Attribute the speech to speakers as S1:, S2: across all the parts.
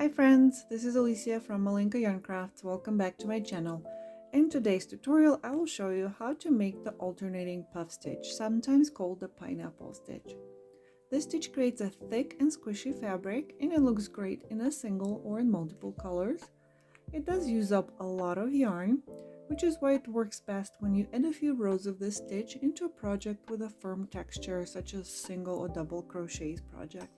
S1: Hi friends, this is Alicia from Malinka Yarn Crafts. Welcome back to my channel. In today's tutorial, I will show you how to make the alternating puff stitch, sometimes called the pineapple stitch. This stitch creates a thick and squishy fabric and it looks great in a single or in multiple colors. It does use up a lot of yarn, which is why it works best when you add a few rows of this stitch into a project with a firm texture such as single or double crochets project.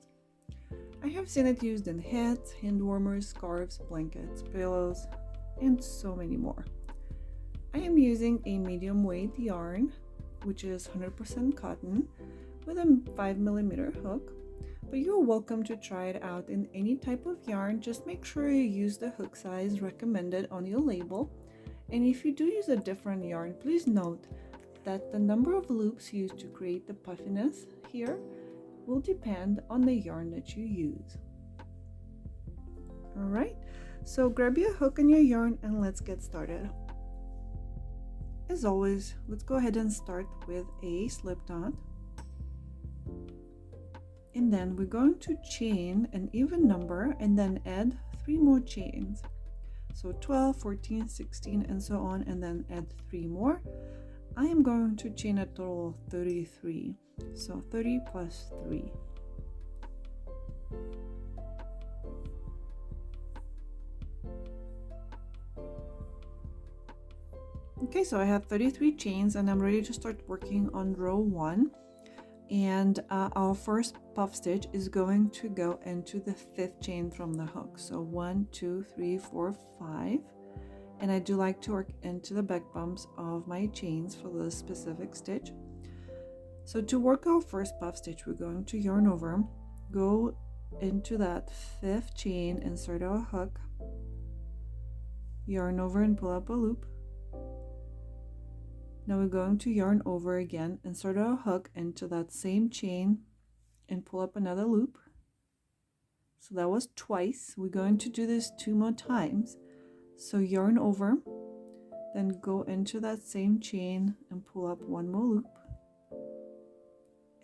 S1: I have seen it used in hats, hand warmers, scarves, blankets, pillows, and so many more. I am using a medium weight yarn, which is 100% cotton, with a 5mm hook, but you're welcome to try it out in any type of yarn. Just make sure you use the hook size recommended on your label, and if you do use a different yarn, please note that the number of loops used to create the puffiness here will depend on the yarn that you use. Alright, so grab your hook and your yarn and let's get started. As always, let's go ahead and start with a slip knot. And then we're going to chain an even number and then add 3 more chains. So 12, 14, 16 and so on, and then add 3 more. I am going to chain a total of 33. So 30 plus 3. Okay, so I have 33 chains and I'm ready to start working on row 1. And our first puff stitch is going to go into the 5th chain from the hook. So 1, 2, 3, 4, 5. And I do like to work into the back bumps of my chains for this specific stitch. So to work our first puff stitch, we're going to yarn over, go into that 5th chain, insert our hook, yarn over and pull up a loop. Now we're going to yarn over again, insert our hook into that same chain and pull up another loop. So that was twice. We're going to do this 2 more times. So yarn over, then go into that same chain and pull up 1 more loop.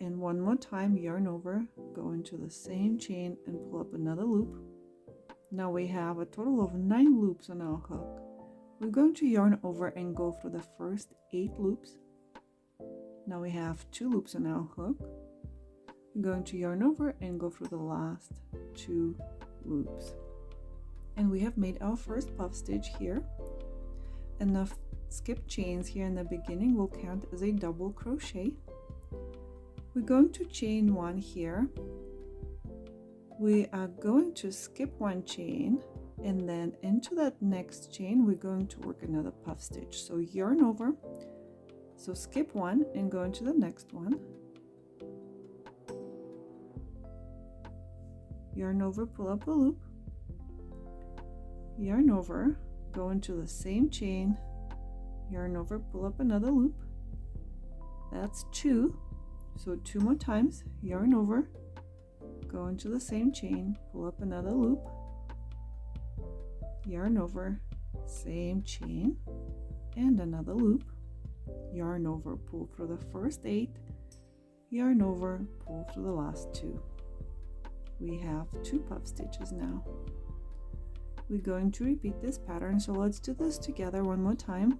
S1: And 1 more time, yarn over, go into the same chain and pull up another loop. Now we have a total of 9 loops on our hook. We're going to yarn over and go through the first 8 loops. Now we have 2 loops on our hook. We're going to yarn over and go through the last 2 loops. And we have made our first puff stitch here. And the skip chains here in the beginning will count as a double crochet. We're going to chain 1 here. We are going to skip 1 chain, and then into that next chain we're going to work another puff stitch. So yarn over, so skip 1 and go into the next one. Yarn over, pull up a loop. Yarn over, go into the same chain, yarn over, pull up another loop. That's 2. So 2 more times, yarn over, go into the same chain, pull up another loop, yarn over, same chain, and another loop, yarn over, pull through the first 8, yarn over, pull through the last 2. We have 2 puff stitches now. We're going to repeat this pattern, so let's do this together 1 more time.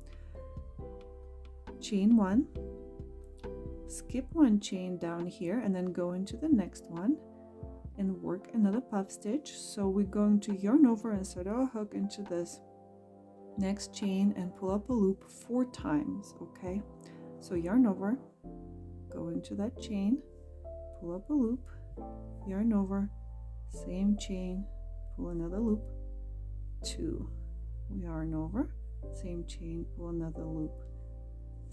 S1: Chain 1, skip 1 chain down here and then go into the next one and work another puff stitch. So we're going to yarn over, insert our hook into this next chain and pull up a loop 4 times. Okay, so yarn over, go into that chain, pull up a loop, yarn over, same chain, pull another loop, 2, yarn over, same chain, pull another loop,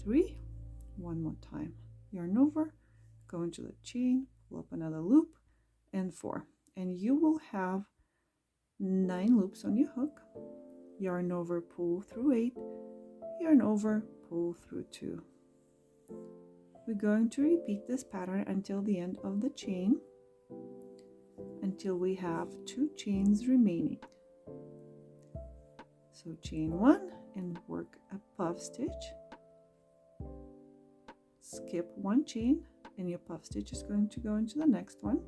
S1: 3, 1 more time, yarn over, go into the chain, pull up another loop, and 4. And you will have 9 loops on your hook. Yarn over, pull through 8, yarn over, pull through 2. We're going to repeat this pattern until the end of the chain, until we have 2 chains remaining. So chain 1 and work a puff stitch, skip 1 chain, and your puff stitch is going to go into the next one.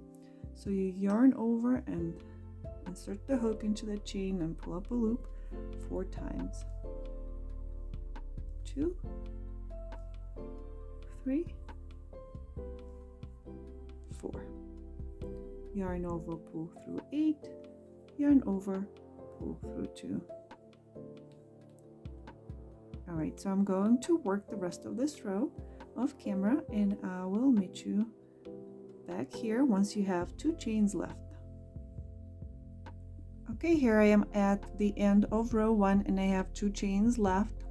S1: So you yarn over and insert the hook into the chain and pull up a loop 4 times. 2, 3, 4. Yarn over, pull through 8, yarn over, pull through 2. Alright, so I'm going to work the rest of this row off camera, and I will meet you back here once you have 2 chains left. Okay, here I am at the end of row 1 and I have 2 chains left,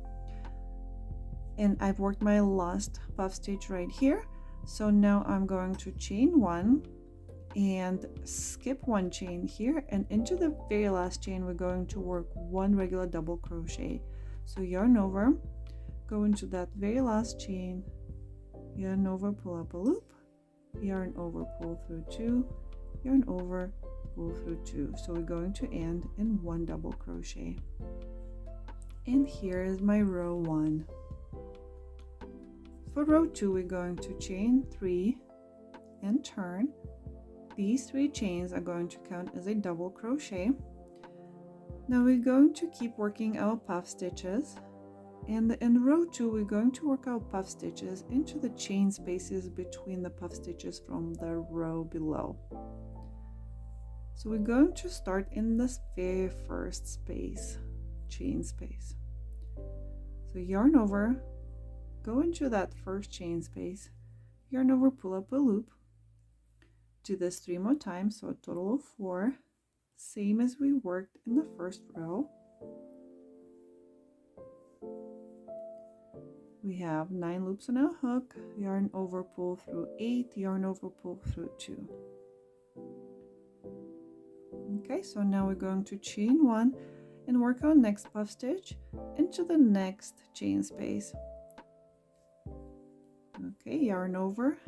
S1: and I've worked my last puff stitch right here. So now I'm going to chain 1 and skip 1 chain here, and into the very last chain we're going to work 1 regular double crochet. So yarn over, go into that very last chain, yarn over, pull up a loop, yarn over, pull through 2, yarn over, pull through 2. So we're going to end in 1 double crochet. And here is my row 1. For row 2 we're going to chain 3 and turn. These 3 chains are going to count as a double crochet. Now we're going to keep working our puff stitches, and in row 2 we're going to work our puff stitches into the chain spaces between the puff stitches from the row below. So we're going to start in this very first space, chain space. So yarn over, go into that first chain space, yarn over, pull up a loop, do this 3 more times, so a total of 4, same as we worked in the first row. We have 9 loops on our hook, yarn over, pull through 8, yarn over, pull through 2. Okay, so now we're going to chain 1 and work our next puff stitch into the next chain space. Okay, yarn over,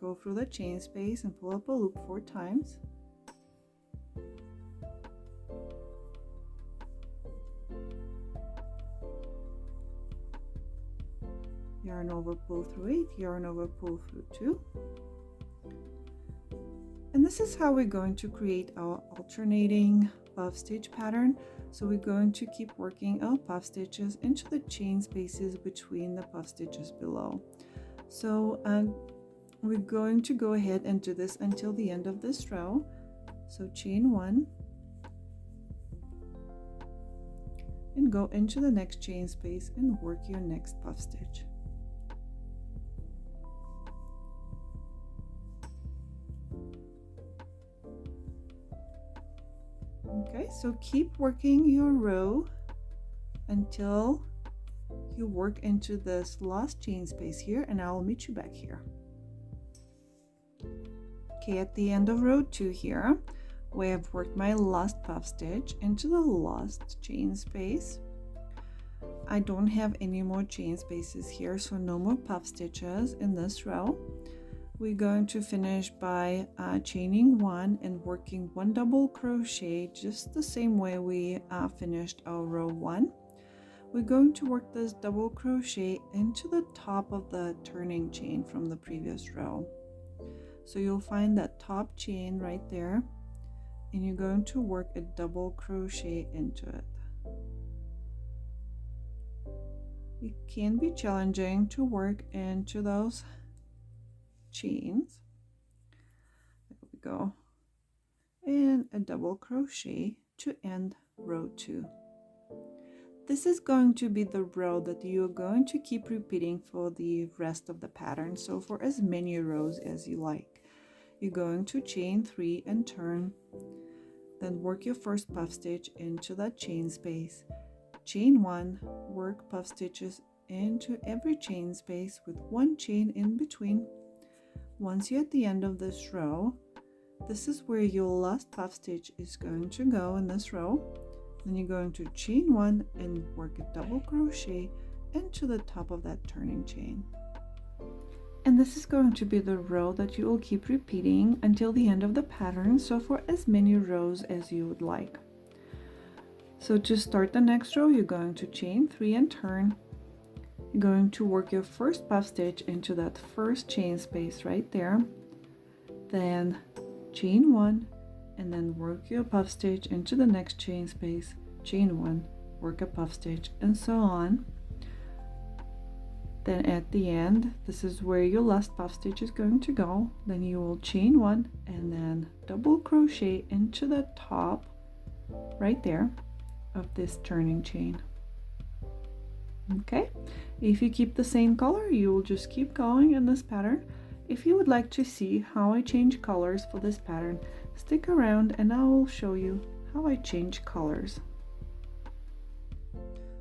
S1: go through the chain space and pull up a loop 4 times. Yarn over, pull through 8, yarn over, pull through 2. And this is how we're going to create our alternating puff stitch pattern. So we're going to keep working our puff stitches into the chain spaces between the puff stitches below. So we're going to go ahead and do this until the end of this row. So chain 1 and go into the next chain space and work your next puff stitch. Okay, so keep working your row until you work into this last chain space here, and I will meet you back here. Okay, at the end of row 2 here, we have worked my last puff stitch into the last chain space. I don't have any more chain spaces here, so no more puff stitches in this row. We're going to finish by chaining 1 and working 1 double crochet just the same way we finished our row 1. We're going to work this double crochet into the top of the turning chain from the previous row. So you'll find that top chain right there, and you're going to work a double crochet into it. It can be challenging to work into those chains. There we go. And a double crochet to end row 2. This is going to be the row that you're going to keep repeating for the rest of the pattern. So for as many rows as you like, you're going to chain 3 and turn, then work your first puff stitch into that chain space, chain 1, work puff stitches into every chain space with 1 chain in between. Once you're at the end of this row, this is where your last puff stitch is going to go in this row. Then you're going to chain 1 and work a double crochet into the top of that turning chain. And this is going to be the row that you will keep repeating until the end of the pattern, so for as many rows as you would like. So to start the next row, you're going to chain 3 and turn. You're going to work your first puff stitch into that first chain space right there, then chain 1 and then work your puff stitch into the next chain space, chain 1, work a puff stitch, and so on. Then at the end, this is where your last puff stitch is going to go. Then you will chain 1 and then double crochet into the top right there of this turning chain. Okay, if you keep the same color, you will just keep going in this pattern. If you would like to see how I change colors for this pattern, stick around and I will show you how I change colors.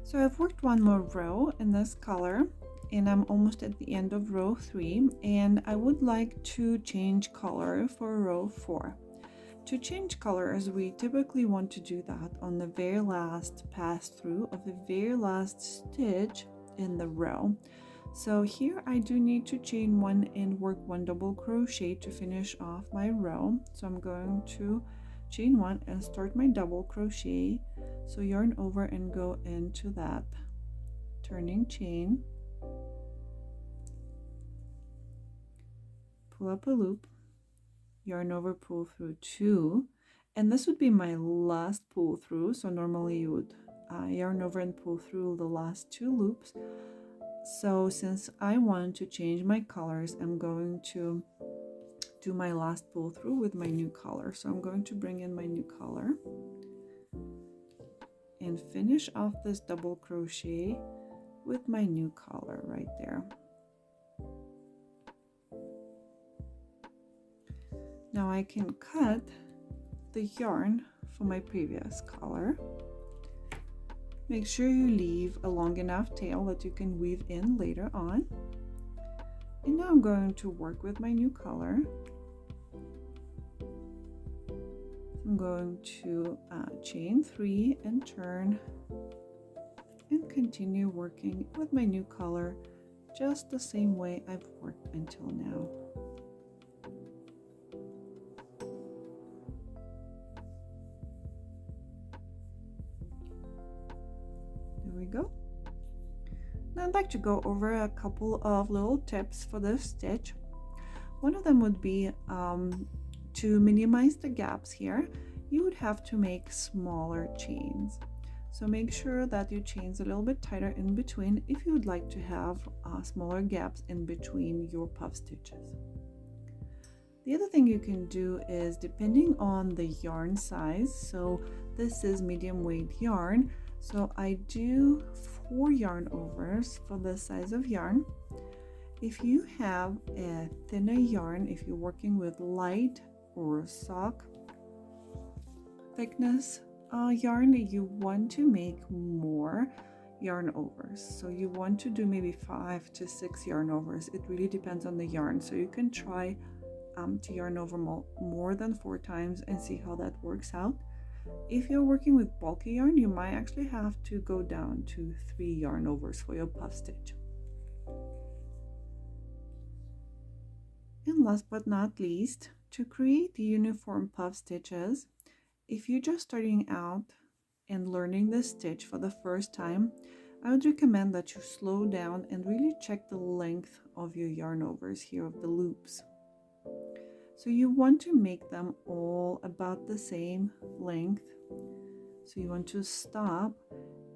S1: So I've worked one more row in this color and I'm almost at the end of row 3, and I would like to change color for row 4. To change colors, we typically want to do that on the very last pass through of the very last stitch in the row. So here I do need to chain 1 and work 1 double crochet to finish off my row. So I'm going to chain 1 and start my double crochet. So yarn over and go into that turning chain, pull up a loop, yarn over, pull through 2, and this would be my last pull through. So normally you would yarn over and pull through the last 2 loops. So since I want to change my colors, I'm going to do my last pull through with my new color. So I'm going to bring in my new color and finish off this double crochet with my new color right there. Now I can cut the yarn for my previous color. Make sure you leave a long enough tail that you can weave in later on. And now I'm going to work with my new color. I'm going to chain 3 and turn and continue working with my new color just the same way I've worked until now. There we go. Now I'd like to go over a couple of little tips for this stitch. One of them would be to minimize the gaps here, you would have to make smaller chains. So make sure that your chains a little bit tighter in between if you would like to have smaller gaps in between your puff stitches. The other thing you can do is, depending on the yarn size, so this is medium weight yarn, so I do 4 yarn overs for this size of yarn. If you have a thinner yarn, if you're working with light or sock thickness yarn, you want to make more yarn overs. So you want to do maybe 5 to 6 yarn overs. It really depends on the yarn. So you can try to yarn over more than 4 times and see how that works out. If you're working with bulky yarn, you might actually have to go down to 3 yarn overs for your puff stitch. And last but not least, to create the uniform puff stitches, if you're just starting out and learning this stitch for the first time, I would recommend that you slow down and really check the length of your yarn overs here, of the loops. So you want to make them all about the same length. So you want to stop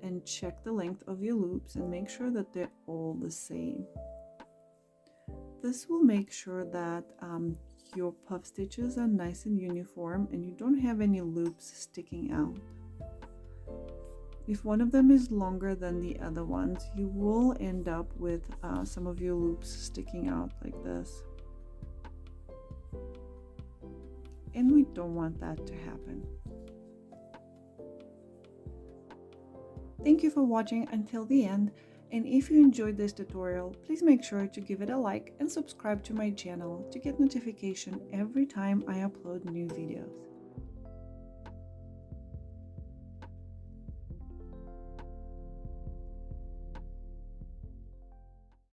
S1: and check the length of your loops and make sure that they're all the same. This will make sure that your puff stitches are nice and uniform and you don't have any loops sticking out. If one of them is longer than the other ones, you will end up with some of your loops sticking out like this. And we don't want that to happen. Thank you for watching until the end. And if you enjoyed this tutorial, please make sure to give it a like and subscribe to my channel to get notification every time I upload new videos.